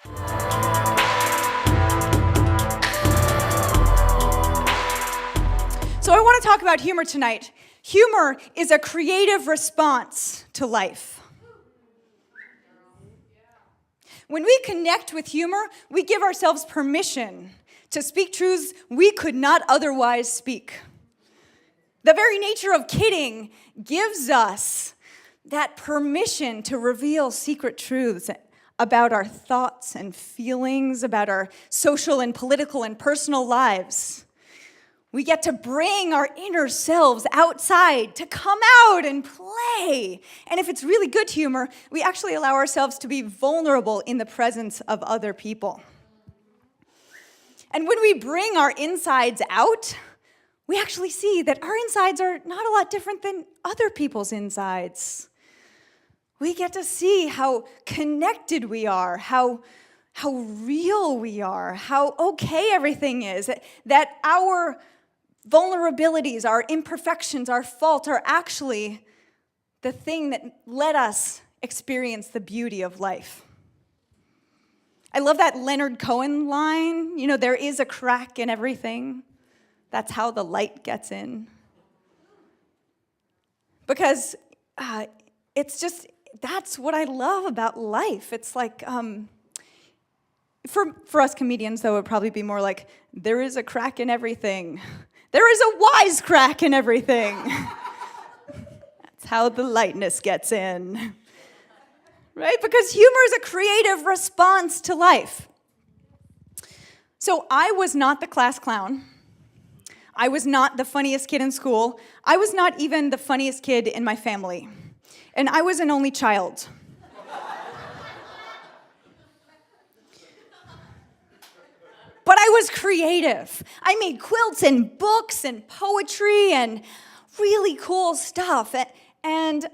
So I want to talk about humor tonight. Humor is a creative response to life. When we connect with humor, we give ourselves permission to speak truths we could not otherwise speak. The very nature of kidding gives us that permission to reveal secret truths about our thoughts and feelings, about our social and political and personal lives. We get to bring our inner selves outside, to come out and play. And if it's really good humor, we actually allow ourselves to be vulnerable in the presence of other people. And when we bring our insides out, we actually see that our insides are not a lot different than other people's insides. We get to see how connected we are, how real we are, how okay everything is, that our vulnerabilities, our imperfections, our faults are actually the thing that let us experience the beauty of life. I love that Leonard Cohen line, there is a crack in everything. That's how the light gets in. Because that's what I love about life. It's like, for us comedians, though, it would probably be more like, there is a crack in everything. There is a wise crack in everything. That's how the lightness gets in. Right? Because humor is a creative response to life. So I was not the class clown. I was not the funniest kid in school. I was not even the funniest kid in my family. And I was an only child. But I was creative. I made quilts and books and poetry and really cool stuff. And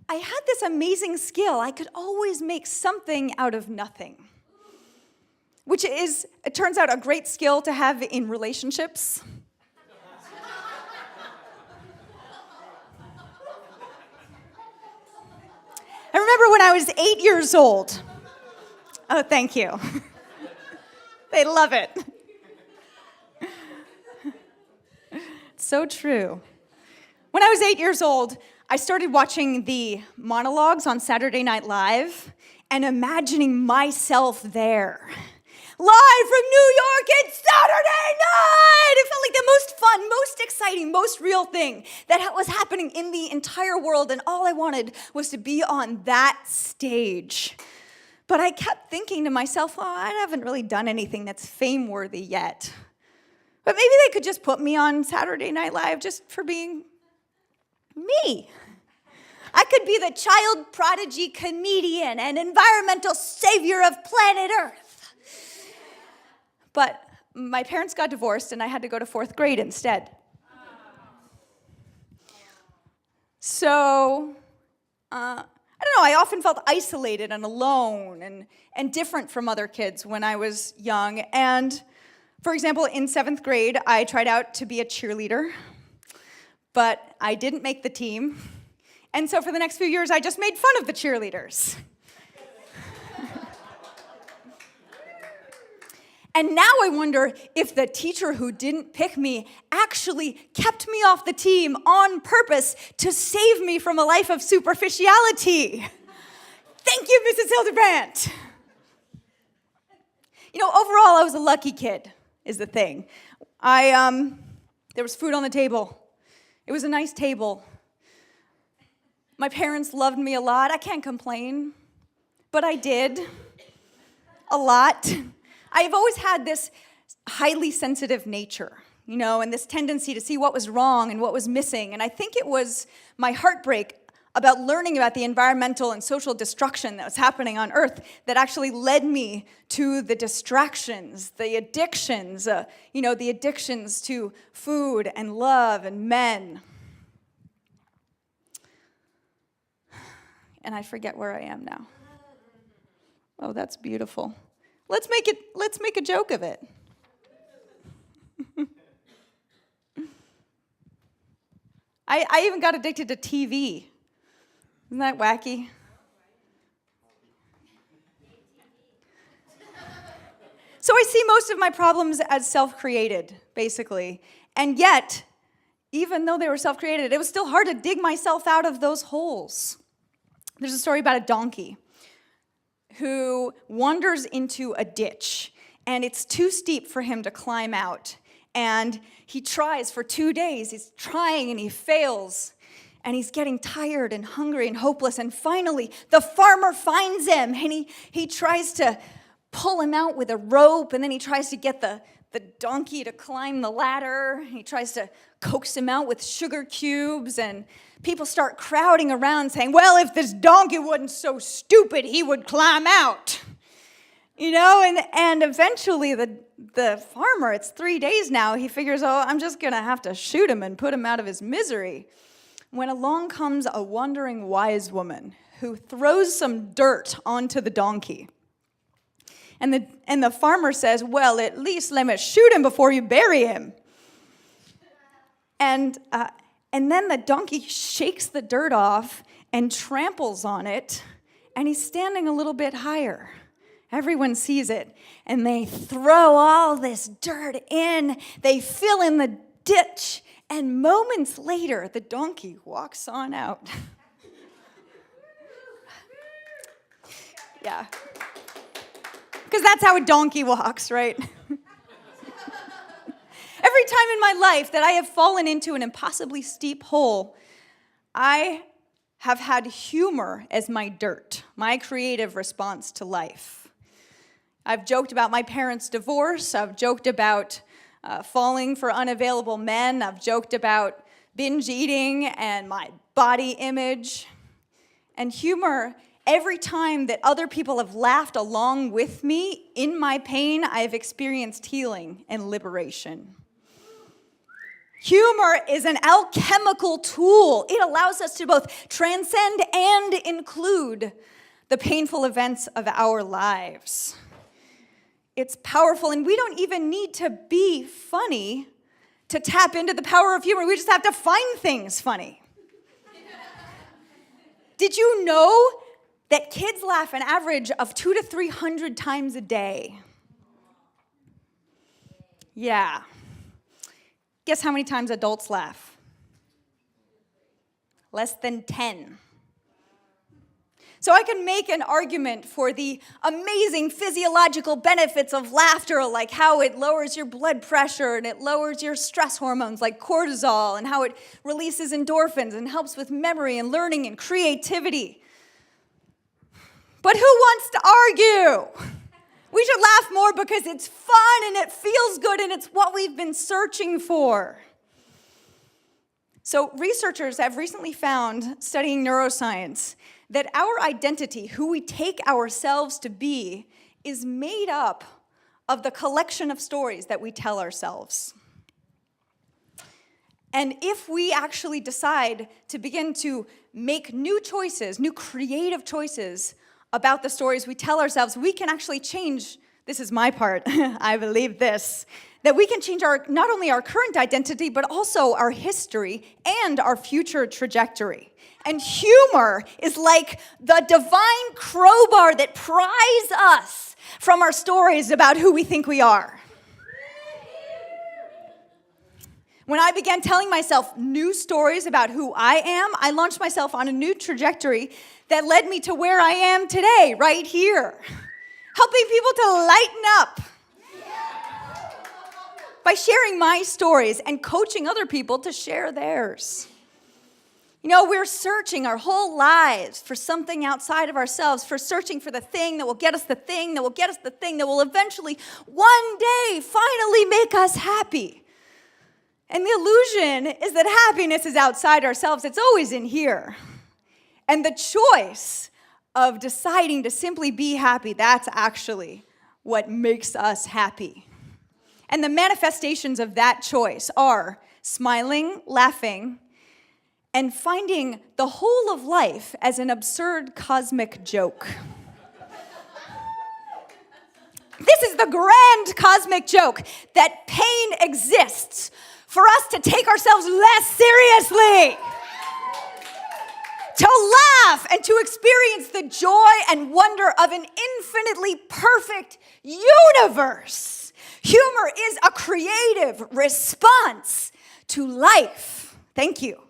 I had this amazing skill. I could always make something out of nothing, which is, it turns out, a great skill to have in relationships. I remember when I was 8 years old. Oh, thank you. They love it. It's so true. When I was 8 years old, I started watching the monologues on Saturday Night Live and imagining myself there. Live from New York, it's Saturday night! It felt like the most fun, most exciting, most real thing that was happening in the entire world, and all I wanted was to be on that stage. But I kept thinking to myself, I haven't really done anything that's fame-worthy yet. But maybe they could just put me on Saturday Night Live just for being me. I could be the child prodigy comedian and environmental savior of planet Earth. But my parents got divorced, and I had to go to 4th grade instead. So, I don't know, I often felt isolated and alone and different from other kids when I was young. And, for example, in 7th grade, I tried out to be a cheerleader, but I didn't make the team. And so for the next few years, I just made fun of the cheerleaders. And now I wonder if the teacher who didn't pick me actually kept me off the team on purpose to save me from a life of superficiality. Thank you, Mrs. Hildebrandt. Overall, I was a lucky kid, is the thing. There was food on the table. It was a nice table. My parents loved me a lot. I can't complain, but I did. A lot. I've always had this highly sensitive nature, and this tendency to see what was wrong and what was missing. And I think it was my heartbreak about learning about the environmental and social destruction that was happening on Earth that actually led me to the distractions, the addictions, the addictions to food and love and men. And I forget where I am now. Oh, that's beautiful. Let's make a joke of it. I even got addicted to TV. Isn't that wacky? So I see most of my problems as self-created, basically. And yet, even though they were self-created, it was still hard to dig myself out of those holes. There's a story about a donkey who wanders into a ditch, and it's too steep for him to climb out. And he tries for 2 days. He's trying, and he fails. And he's getting tired and hungry and hopeless. And finally, the farmer finds him, and he tries to pull him out with a rope, and then he tries to get the donkey to climb the ladder. He tries to coax him out with sugar cubes, and people start crowding around saying, well, if this donkey wasn't so stupid, he would climb out. And eventually the farmer, it's 3 days now, he figures, I'm just going to have to shoot him and put him out of his misery. When along comes a wandering wise woman who throws some dirt onto the donkey. And the farmer says, well, at least let me shoot him before you bury him. And then the donkey shakes the dirt off and tramples on it, and he's standing a little bit higher. Everyone sees it, and they throw all this dirt in. They fill in the ditch, and moments later, the donkey walks on out. Yeah. Because that's how a donkey walks, right? Every time in my life that I have fallen into an impossibly steep hole, I have had humor as my dirt, my creative response to life. I've joked about my parents' divorce. I've joked about falling for unavailable men. I've joked about binge eating and my body image. And humor, every time that other people have laughed along with me in my pain, I've experienced healing and liberation. Humor is an alchemical tool. It allows us to both transcend and include the painful events of our lives. It's powerful, and we don't even need to be funny to tap into the power of humor. We just have to find things funny. Did you know that kids laugh an average of 200 to 300 times a day? Yeah. Guess how many times adults laugh? Less than 10. So I can make an argument for the amazing physiological benefits of laughter, like how it lowers your blood pressure and it lowers your stress hormones like cortisol, and how it releases endorphins and helps with memory and learning and creativity. But who wants to argue? We should laugh more because it's fun and it feels good and it's what we've been searching for. So researchers have recently found, studying neuroscience, that our identity, who we take ourselves to be, is made up of the collection of stories that we tell ourselves. And if we actually decide to begin to make new choices, new creative choices about the stories we tell ourselves, we can actually change, this is my part, I believe this, that we can change not only our current identity, but also our history and our future trajectory. And humor is like the divine crowbar that pries us from our stories about who we think we are. When I began telling myself new stories about who I am, I launched myself on a new trajectory that led me to where I am today, right here, helping people to lighten up by sharing my stories and coaching other people to share theirs. You know, we're searching our whole lives for something outside of ourselves, for searching for the thing that will get us the thing, that will get us the thing that will eventually, one day, finally make us happy. And the illusion is that happiness is outside ourselves. It's always in here. And the choice of deciding to simply be happy, that's actually what makes us happy. And the manifestations of that choice are smiling, laughing, and finding the whole of life as an absurd cosmic joke. This is the grand cosmic joke that pain exists for us to take ourselves less seriously, to laugh, and to experience the joy and wonder of an infinitely perfect universe. Humor is a creative response to life. Thank you.